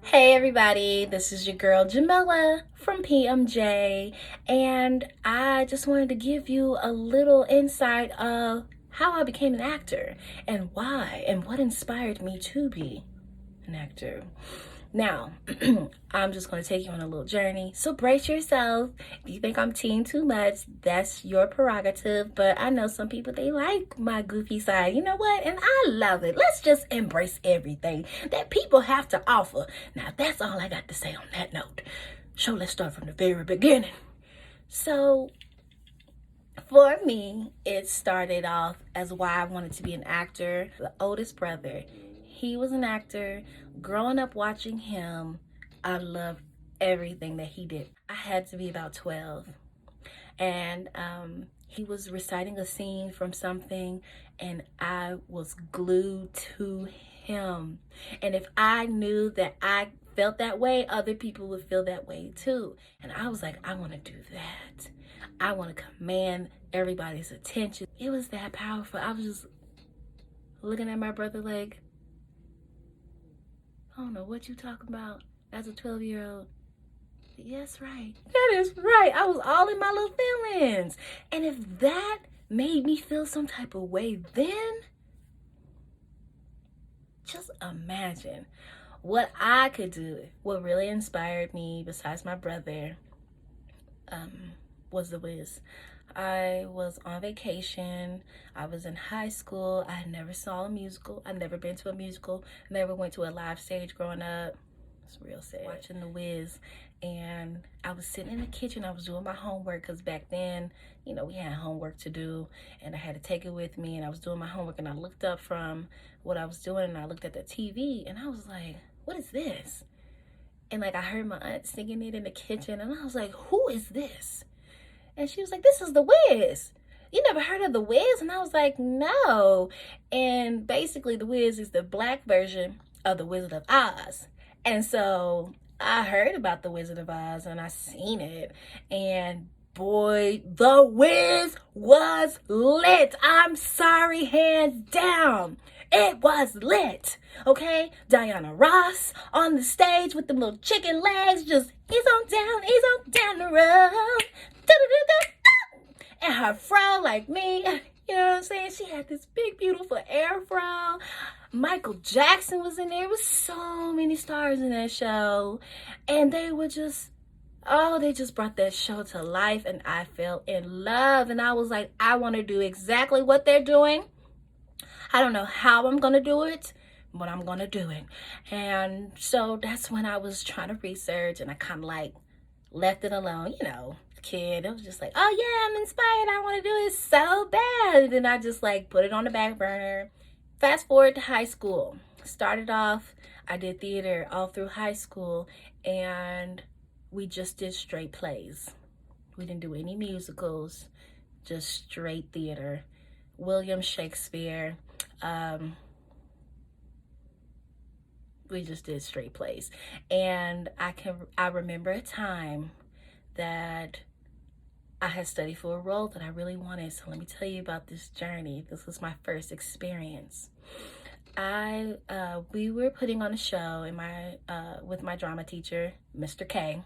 Hey everybody, this is your girl Jamila from PMJ, and I just wanted to give you a little insight of how I became an actor and why and what inspired me to be an actor. Now, I'm just going to take you on a little journey. So brace yourself. If you think I'm teeing too much, that's your prerogative. But I know some people, they like my goofy side. You know what? And I love it. Let's just embrace everything that people have to offer. Now, that's all I got to say on that note. So let's start from the very beginning. So for me, it started off as why I wanted to be an actor. The oldest brother, he was an actor. Growing up watching him, I loved everything that he did. I had to be about 12. And he was reciting a scene from something, and I was glued to him. And if I knew that I felt that way, other people would feel that way too. And I was like, I want to do that. I want to command everybody's attention. It was that powerful. I was just looking at my brother like, I don't know what you talking about as a 12-year-old. Yes, right. That is right. I was all in my little feelings. And if that made me feel some type of way then, just imagine what I could do. What really inspired me, besides my brother, was The Wiz. I was on vacation. I was in high school. I never saw a musical. I'd never been to a musical. Never went to a live stage growing up. It's real sad. Watching The Wiz, and I was sitting in the kitchen. I was doing my homework because back then, you know, we had homework to do, and I had to take it with me. And I was doing my homework, and I looked up from what I was doing, and I looked at the TV, and I was like, "What is this?" And like I heard my aunt singing it in the kitchen, and I was like, "Who is this?" And she was like, "This is The Wiz. You never heard of The Wiz?" And I was like, "No." And basically, The Wiz is the black version of The Wizard of Oz. And so I heard about The Wizard of Oz and I seen it. And boy, The Wiz was lit. I'm sorry, hands down. It was lit. Okay? Diana Ross on the stage with the little chicken legs, just ease on down the road. And her fro like me, you know what I'm saying? She had this big, beautiful afro. Michael Jackson was in there. There was so many stars in that show. And they were just, oh, they just brought that show to life. And I fell in love. And I was like, I want to do exactly what they're doing. I don't know how I'm going to do it, but I'm going to do it. And so that's when I was trying to research, and I kind of like left it alone, you know, kid. It was just like, oh yeah, I'm inspired. I want to do it so bad. And then I just like put it on the back burner. Fast forward to high school. Started off, I did theater all through high school, and we just did straight plays. We didn't do any musicals, just straight theater. William Shakespeare. We just did straight plays. And I remember a time that I had studied for a role that I really wanted. So let me tell you about this journey. This was my first experience. We were putting on a show in my with my drama teacher, Mr. K.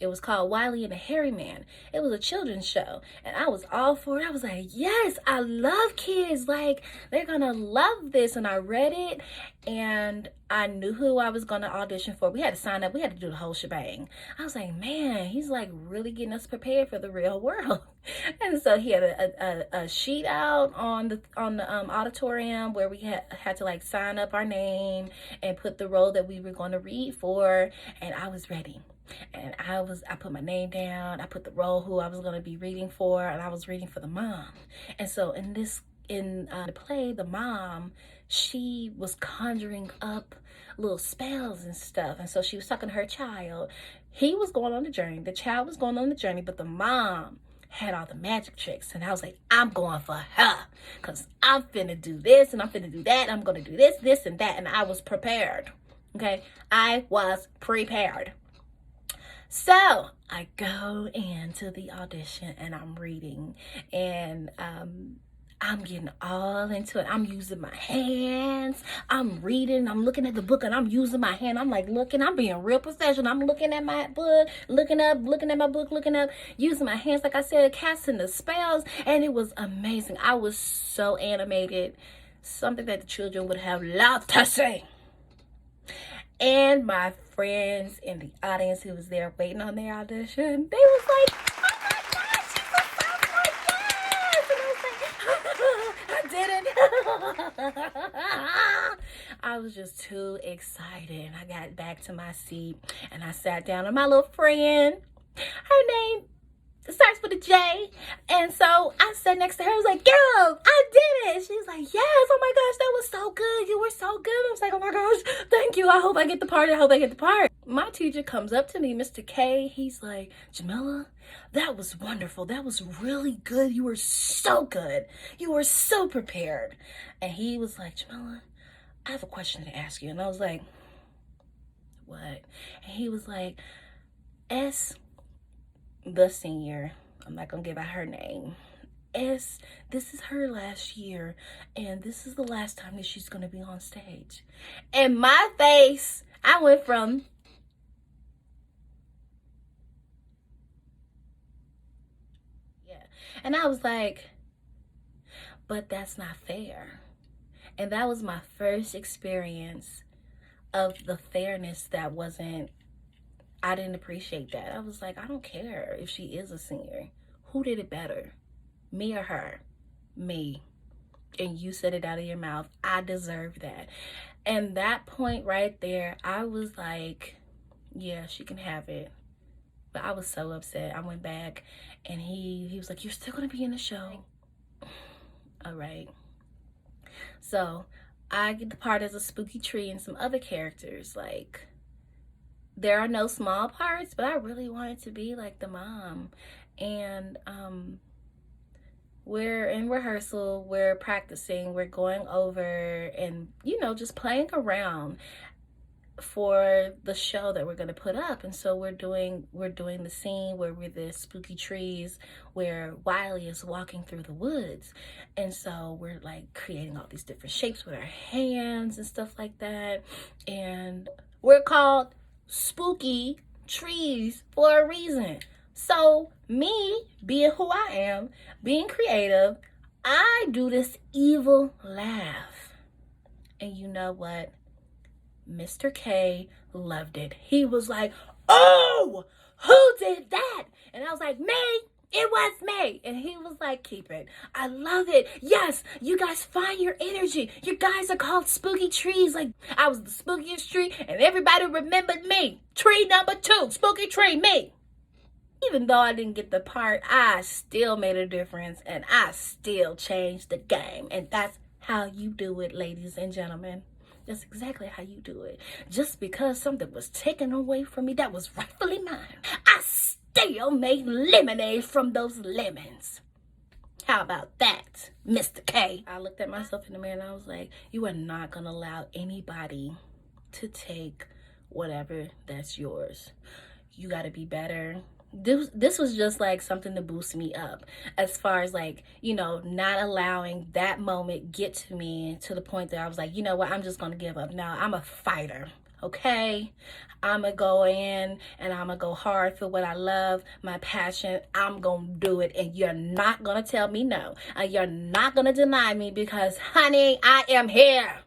It was called Wiley and the Hairy Man. It was a children's show, and I was all for it. I was like, yes, I love kids. Like, they're gonna love this. And I read it, and I knew who I was gonna audition for. We had to sign up. We had to do the whole shebang. I was like, man, he's like really getting us prepared for the real world. And so he had a sheet out on the auditorium where we had to like sign up our name and put the role that we were going to read for, and I was ready. And I put my name down, I put the role who I was going to be reading for, and I was reading for the mom. And so in the play, the mom, she was conjuring up little spells and stuff. And so she was talking to her child. He was going on the journey, the child was going on the journey, but the mom had all the magic tricks. And I was like, I'm going for her, because I'm finna do this and I'm finna do that. I'm going to do this and that. And I was prepared. Okay, I was prepared. So I go into the audition and I'm reading, and I'm getting all into it. I'm using my hands. I'm reading. I'm looking at the book and I'm using my hand. I'm like looking. I'm being real professional. I'm looking at my book, looking up, looking at my book, looking up, using my hands, like I said, casting the spells. And it was amazing. I was so animated. Something that the children would have loved to see. And my friends in the audience who was there waiting on their audition, they was like, oh my God, she's a sophomore, yes! And I was like, I did it. I was just too excited. I got back to my seat and I sat down and my little friend, her name starts with a J. And so I sat next to her. I was like, girl, I did it. She was like, yes. Oh my gosh, that was so good. You were so good. I was like, oh my gosh, thank you. I hope I get the part. I hope I get the part. My teacher comes up to me, Mr. K. He's like, Jamila, that was wonderful. That was really good. You were so good. You were so prepared. And he was like, Jamila, I have a question to ask you. And I was like, what? And he was like, the senior, I'm not gonna give out her name, this is her last year and this is the last time that she's gonna be on stage. And my face, I went from and I was like, but that's not fair. And that was my first experience of the fairness that wasn't, I didn't appreciate that. I was like, I don't care if she is a senior. Who did it better? Me or her? Me. And you said it out of your mouth. I deserve that. And that point right there, I was like, yeah, she can have it. But I was so upset. I went back and he was like, you're still going to be in the show. All right. So I get the part as a spooky tree and some other characters. Like, there are no small parts, but I really wanted to be like the mom. And we're in rehearsal, we're practicing, we're going over and, you know, just playing around for the show that we're going to put up. And so we're doing the scene where we're the spooky trees, where Wiley is walking through the woods. And so we're like creating all these different shapes with our hands and stuff like that. And we're called spooky trees for a reason. So me being who I am, being creative, I do this evil laugh. And you know what? Mr. K loved it. He was like, oh, who did that? And I was like, me. It was me. And he was like, keep it. I love it. Yes, you guys find your energy. You guys are called spooky trees. Like, I was the spookiest tree and everybody remembered me. Tree number 2, spooky tree, me. Even though I didn't get the part, I still made a difference and I still changed the game. And that's how you do it, ladies and gentlemen. That's exactly how you do it. Just because something was taken away from me that was rightfully mine, I still made lemonade from those lemons. How about that, Mr. K? I looked at myself in the mirror and I was like, you are not going to allow anybody to take whatever that's yours. You got to be better. This was just like something to boost me up as far as like, you know, not allowing that moment get to me to the point that I was like, you know what, I'm just going to give up. Now I'm a fighter. Okay, I'm going to go in and I'm going to go hard for what I love, my passion. I'm going to do it and you're not going to tell me no. And you're not going to deny me because, honey, I am here.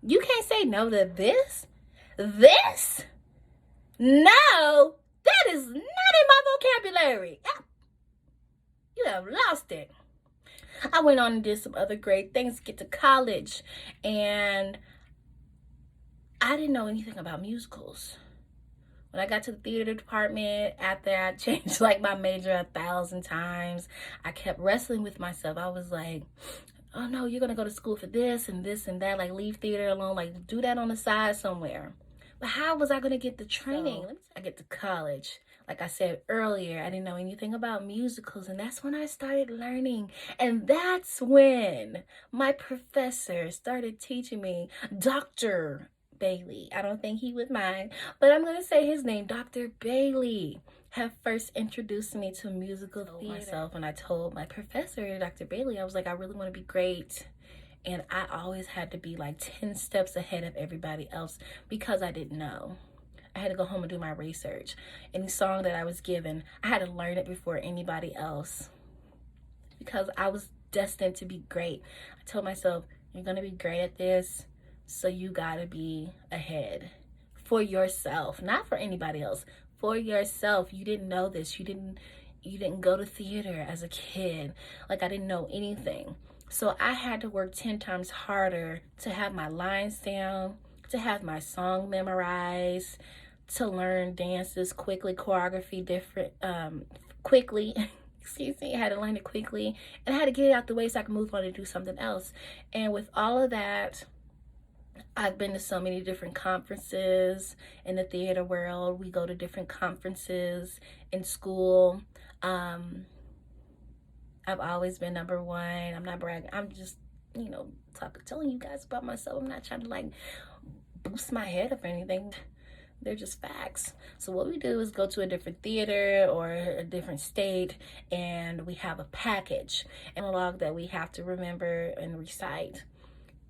You can't say no to this. This? No, that is not in my vocabulary. You have lost it. I went on and did some other great things to get to college and I didn't know anything about musicals. When I got to the theater department, after I changed like my major 1,000 times, I kept wrestling with myself. I was like, oh no, you're going to go to school for this and this and that. Like, leave theater alone. Like, do that on the side somewhere. But how was I going to get the training? I get to college. Like I said earlier, I didn't know anything about musicals. And that's when I started learning. And that's when my professor started teaching me, Dr. Bailey. I don't think he would mind, but I'm going to say his name, Dr. Bailey. had first introduced me to musical theater. Myself, and I told my professor, Dr. Bailey, I was like, I really want to be great. And I always had to be like 10 steps ahead of everybody else because I didn't know. I had to go home and do my research. Any song that I was given, I had to learn it before anybody else because I was destined to be great. I told myself, you're going to be great at this, so you got to be ahead for yourself, not for anybody else, for yourself. You didn't know this. You didn't go to theater as a kid. Like, I didn't know anything. So I had to work 10 times harder to have my lines down, to have my song memorized, to learn dances quickly, choreography quickly. Excuse me, I had to learn it quickly, and I had to get it out the way so I could move on and do something else. And with all of that, I've been to so many different conferences in the theater world. We go to different conferences in school. I've always been number one. I'm not bragging. I'm just, telling you guys about myself. I'm not trying to like boost my head up or anything. They're just facts. So what we do is go to a different theater or a different state, and we have a package, an analog that we have to remember and recite,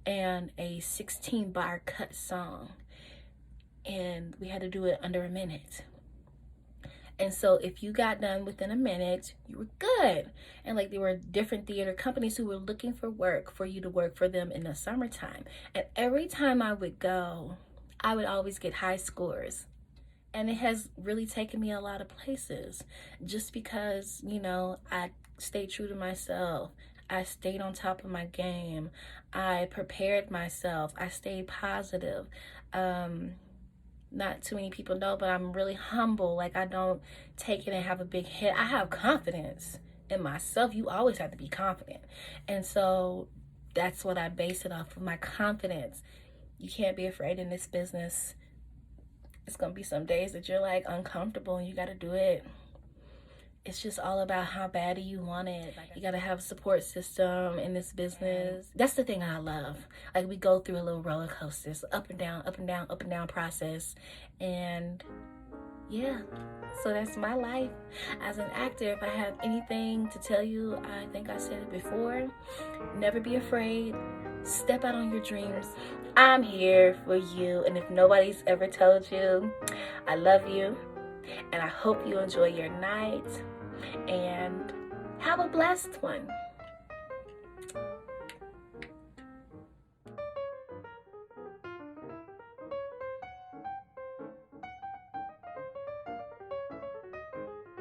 and a 16-bar cut song. And we had to do it under a minute. And so if you got done within a minute, you were good. And like, there were different theater companies who were looking for work for you to work for them in the summertime. And every time I would go, I would always get high scores. And it has really taken me a lot of places just because, I stayed true to myself. I stayed on top of my game. I prepared myself. I stayed positive. Not too many people know, but I'm really humble. Like, I don't take it and have a big head. I have confidence in myself. You always have to be confident. And so that's what I base it off of, my confidence. You can't be afraid in this business. It's going to be some days that you're like uncomfortable and you got to do it. It's just all about how bad do you want it. Like, you got to have a support system in this business. That's the thing I love. Like, we go through a little roller coasters, up and down, up and down, up and down process. And yeah, so that's my life as an actor. If I have anything to tell you, I think I said it before. Never be afraid. Step out on your dreams. I'm here for you. And if nobody's ever told you, I love you. And I hope you enjoy your night and have a blessed one.